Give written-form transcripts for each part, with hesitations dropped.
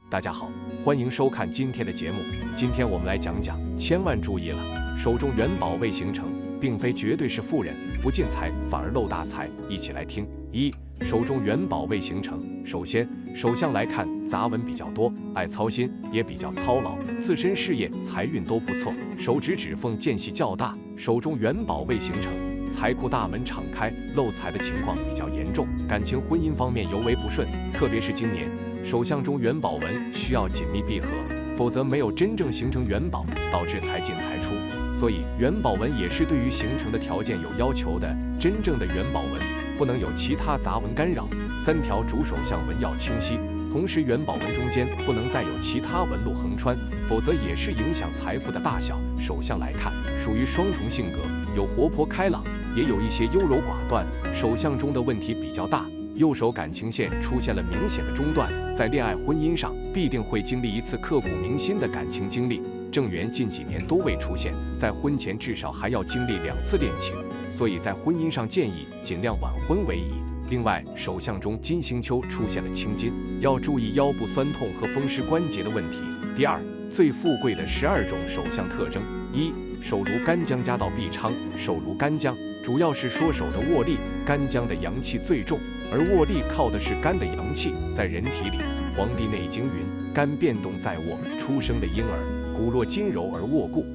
大家好，欢迎收看今天的节目。今天我们来讲讲，千万注意了，手中元宝未形成，并非绝对是富人，不进财反而漏大财。一起来听。一，手中元宝未形成。首先，手相来看，杂文比较多，爱操心，也比较操劳，自身事业、财运都不错。手指指缝间隙较大，手中元宝未形成。财库大门敞开，漏财的情况比较严重，感情婚姻方面尤为不顺，特别是今年，手相中元宝纹需要紧密闭合，否则没有真正形成元宝，导致财进财出。所以元宝纹也是对于形成的条件有要求的，真正的元宝纹不能有其他杂纹干扰，三条主手相纹要清晰，同时元宝纹中间不能再有其他纹路横穿，否则也是影响财富的大小。手相来看，属于双重性格，有活泼开朗，也有一些优柔寡断，手相中的问题比较大，右手感情线出现了明显的中断，在恋爱婚姻上必定会经历一次刻骨铭心的感情经历。正缘近几年都未出现，在婚前至少还要经历2次恋情，所以在婚姻上建议尽量晚婚为宜。另外，手相中金星丘出现了青金，要注意腰部酸痛和风湿关节的问题。第二，最富贵的12种手相特征。一，手如干将家到必昌，手如干将主要是说手的握力，干将的阳气最重，而握力靠的是肝的阳气。在人体里，《黄帝内经》云：肝变动在握，出生的婴儿骨若金柔而握固，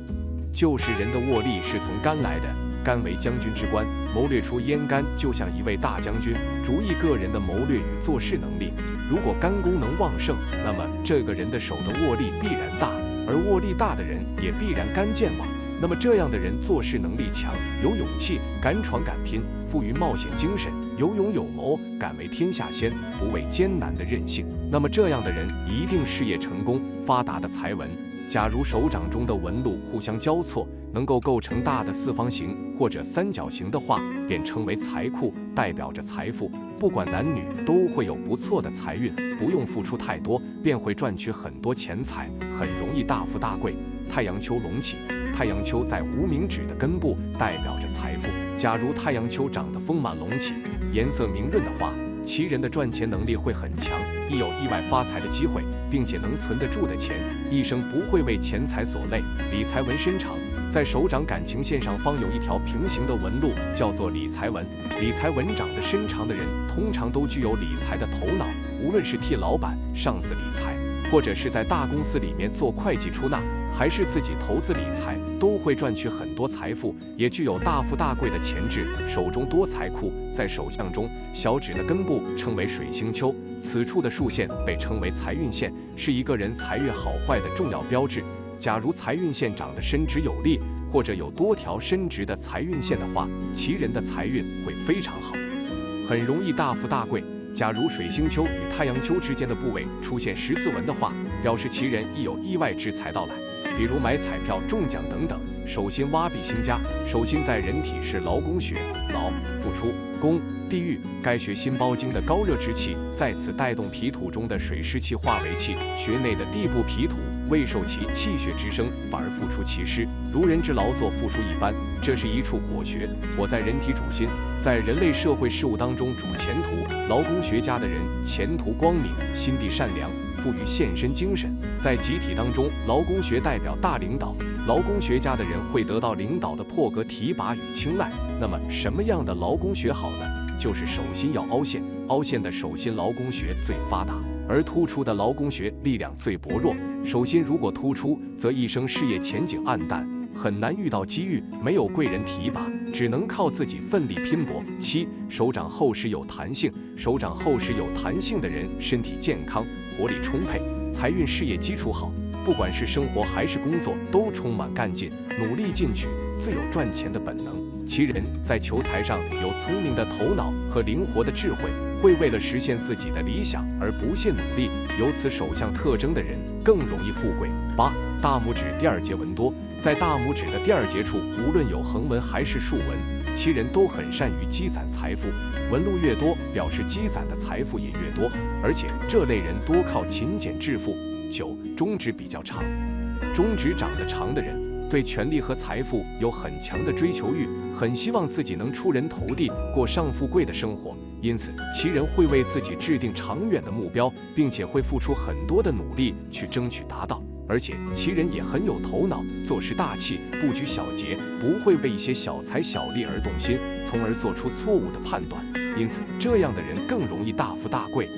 就是人的握力是从肝来的。肝为将军之官，谋略出燕肝就像一位大将军，主意个人的谋略与做事能力。如果肝功能旺盛，那么这个人的手的握力必然大，而握力大的人也必然肝健旺。那么这样的人做事能力强，有勇气，敢闯敢拼，富于冒险精神，有勇有谋，敢为天下先，不畏艰难的韧性。那么这样的人一定事业成功，发达的财纹。假如手掌中的纹路互相交错，能够构成大的四方形或者三角形的话，便称为财库，代表着财富。不管男女都会有不错的财运，不用付出太多，便会赚取很多钱财，很容易大富大贵。太阳丘隆起，太阳丘在无名指的根部，代表着财富。假如太阳丘长得丰满隆起，颜色明润的话，其人的赚钱能力会很强，亦有意外发财的机会，并且能存得住的钱，一生不会为钱财所累。理财纹身长，在手掌感情线上方有一条平行的纹路，叫做理财纹。理财纹长得身长的人，通常都具有理财的头脑，无论是替老板、上司理财，或者是在大公司里面做会计出纳，还是自己投资理财，都会赚取很多财富，也具有大富大贵的潜质。手中多财库，在手相中，小指的根部称为水星丘，此处的竖线被称为财运线，是一个人财运好坏的重要标志。假如财运线长得伸直有力，或者有多条伸直的财运线的话，其人的财运会非常好，很容易大富大贵。假如水星丘与太阳丘之间的部位出现十字纹的话，表示其人亦有意外之财到来，比如买彩票中奖等等。手心挖壁星家，手心在人体是劳宫穴，劳付出，宫地狱，该穴心包经的高热之气在此带动脾土中的水湿气化为气，穴内的地部脾土未受其气血之生，反而付出其湿，如人之劳作付出一般。这是一处火穴，火在人体主心，在人类社会事务当中主前途。劳宫学家的人前途光明，心地善良，富于献身精神。在集体当中，劳宫学代表大领导，劳宫学家的人会得到领导的破格提拔与青睐。那么什么样的劳宫学好呢？就是手心要凹陷，凹陷的手心劳宫穴最发达，而突出的劳宫穴力量最薄弱。手心如果突出，则一生事业前景暗淡，很难遇到机遇，没有贵人提拔，只能靠自己奋力拼搏。7，手掌厚实有弹性，手掌厚实有弹性的人，身体健康，活力充沛，财运事业基础好，不管是生活还是工作，都充满干劲，努力进取，自有赚钱的本能。其人在求财上有聪明的头脑和灵活的智慧，会为了实现自己的理想而不懈努力，有此手相特征的人更容易富贵。8，大拇指第2节纹多，在大拇指的第2节处，无论有横纹还是竖纹，其人都很善于积攒财富，纹路越多，表示积攒的财富也越多，而且这类人多靠勤俭致富。9，中指比较长，中指长得长的人对权力和财富有很强的追求欲，很希望自己能出人头地，过上富贵的生活。因此其人会为自己制定长远的目标，并且会付出很多的努力去争取达到。而且其人也很有头脑，做事大气，不拘小节，不会为一些小财小利而动心，从而做出错误的判断。因此这样的人更容易大富大贵。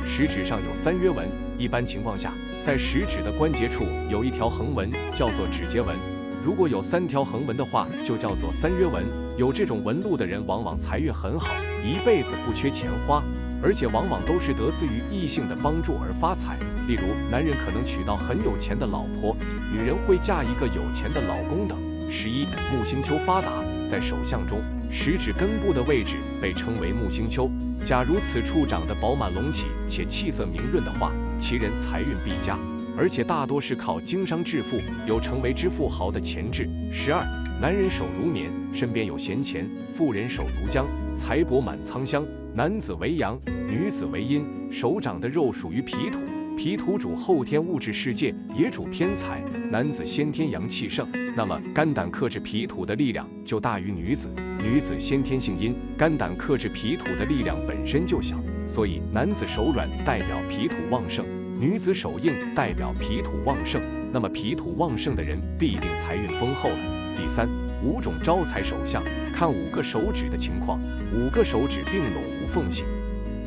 食指上有3约纹，一般情况下，在食指的关节处有一条横纹，叫做指节纹。如果有3条横纹的话，就叫做3约纹。有这种纹路的人，往往财运很好，一辈子不缺钱花，而且往往都是得自于异性的帮助而发财。例如，男人可能娶到很有钱的老婆，女人会嫁一个有钱的老公等。11. 木星丘发达，在手相中，食指根部的位置被称为木星丘。假如此处长得饱满隆起且气色明润的话，其人财运必佳，而且大多是靠经商致富，有成为之富豪的潜质。12. 男人手如棉，身边有闲钱；妇人手如浆，财帛满仓箱。男子为阳，女子为阴，手掌的肉属于脾土，脾土主后天物质世界，也主偏财。男子先天阳气盛，那么肝胆克制脾土的力量就大于女子。女子先天性阴，肝胆克制脾土的力量本身就小，所以男子手软代表脾土旺盛，女子手硬代表脾土旺盛。那么脾土旺盛的人必定财运丰厚了。第3，5种招财手相，看5个手指的情况，5个手指并拢无缝隙，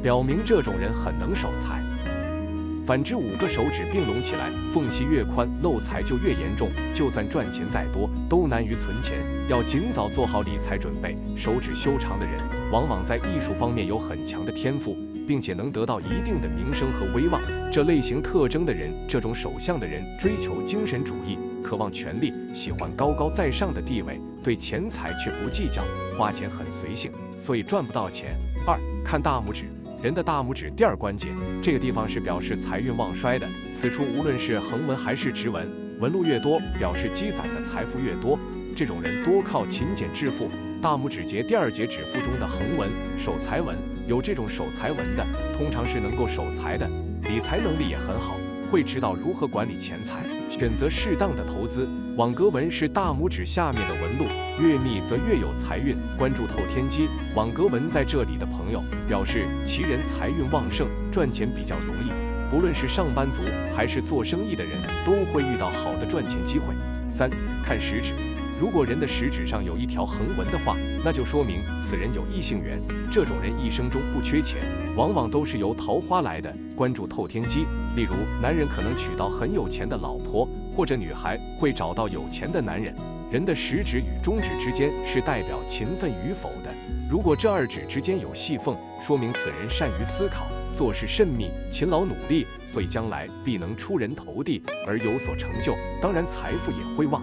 表明这种人很能守财。反之，5个手指并拢起来，缝隙越宽，漏财就越严重，就算赚钱再多，都难于存钱。要尽早做好理财准备。手指修长的人，往往在艺术方面有很强的天赋，并且能得到一定的名声和威望。这类型特征的人，这种手相的人，追求精神主义，渴望权力，喜欢高高在上的地位，对钱财却不计较，花钱很随性，所以赚不到钱。2. 看大拇指。人的大拇指第2关节，这个地方是表示财运旺衰的。此处无论是横纹还是直纹，纹路越多，表示积攒的财富越多。这种人多靠勤俭致富。大拇指节第2节指腹中的横纹，守财纹，有这种守财纹的，通常是能够守财的，理财能力也很好，会知道如何管理钱财，选择适当的投资。网格纹是大拇指下面的纹路，越密则越有财运。关注透天机，网格纹在这里的朋友，表示其人财运旺盛，赚钱比较容易。不论是上班族还是做生意的人，都会遇到好的赚钱机会。3. 看食指，如果人的食指上有一条横纹的话，那就说明此人有异性缘。这种人一生中不缺钱，往往都是由桃花来的。关注透天机，例如男人可能娶到很有钱的老婆，或者女孩会找到有钱的男人。人的食指与中指之间是代表勤奋与否的，如果这2指之间有细缝，说明此人善于思考，做事慎密，勤劳努力，所以将来必能出人头地而有所成就，当然财富也会旺。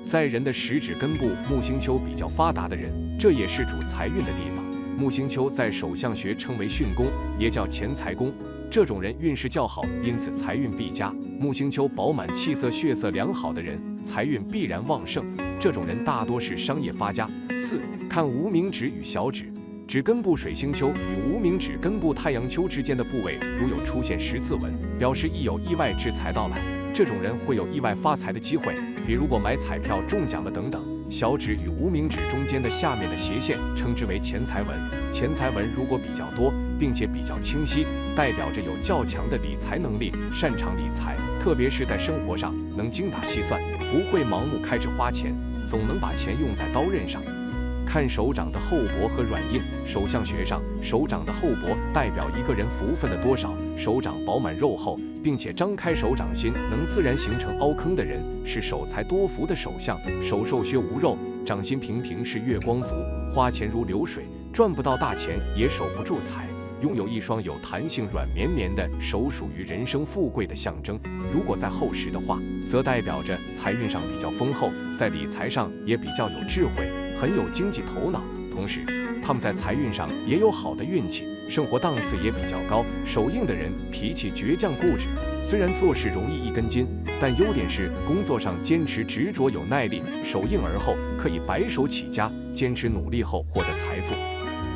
在人的食指根部木星丘比较发达的人，这也是主财运的地方。木星丘在手相学称为巽宫，也叫钱财宫。这种人运势较好，因此财运必佳。木星丘饱满气色、血色良好的人，财运必然旺盛。这种人大多是商业发家。4. 看无名指与小指，指根部水星丘与无名指根部太阳丘之间的部位，如有出现十字纹，表示亦有意外之财到来。这种人会有意外发财的机会，比如果买彩票中奖了等等。小指与无名指中间的下面的斜线称之为钱财纹。钱财纹如果比较多，并且比较清晰，代表着有较强的理财能力，擅长理财，特别是在生活上能精打细算，不会盲目开支花钱，总能把钱用在刀刃上。看手掌的厚薄和软硬，手相学上，手掌的厚薄代表一个人福分的多少。手掌饱满肉厚，并且张开手掌心能自然形成凹坑的人，是守财多福的手相。手瘦削无肉，掌心平平是月光族，花钱如流水，赚不到大钱也守不住财。拥有一双有弹性、软绵绵的手，属于人生富贵的象征。如果在厚实的话，则代表着财运上比较丰厚，在理财上也比较有智慧，很有经济头脑。同时，他们在财运上也有好的运气，生活档次也比较高。手硬的人脾气倔强固执，虽然做事容易一根筋，但优点是工作上坚持执着有耐力，手硬而后可以白手起家，坚持努力后获得财富。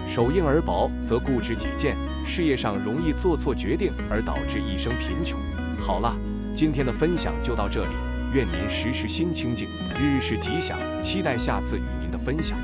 手硬而薄则固执己见，事业上容易做错决定而导致一生贫穷。好了，今天的分享就到这里，愿您时时心清静，日日是吉祥，期待下次与您的分享。